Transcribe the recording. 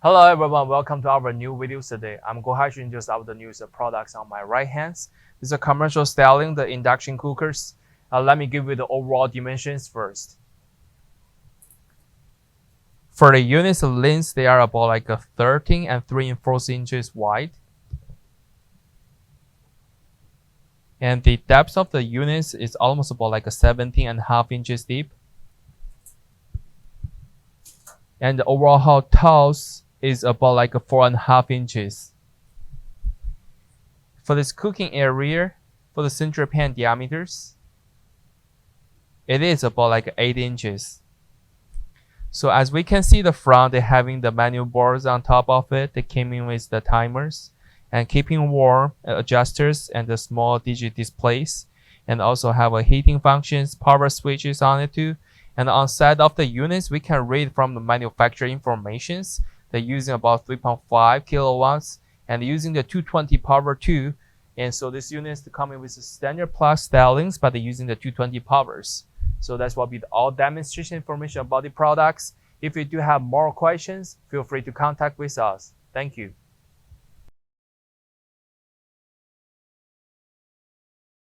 Hello everyone, welcome to our new videos today. I'm going to introduce the new products on my right hand. This is a commercial styling, the induction cookers. Let me give you the overall dimensions first. For the units of length, they are about like a 13 and 3/4 inches wide. And the depth of the units is almost about like a 17.5 inches deep. And the overall tiles is about like a 4.5 inches. For this cooking area, for the central pan diameters, it is about like 8 inches. So as we can see the front, they're having the manual boards on top of it. They came in with the timers and keeping warm adjusters and the small digit displays, and also have a heating functions, power switches on it too. And on side of the units, we can read from the manufacturer informations. They're using about 3.5 kilowatts and using the 220 power too. And so this unit is coming with the standard plus stylings, but they're using the 220 powers. So that's what will be all demonstration information about the products. If you do have more questions, feel free to contact with us. Thank you.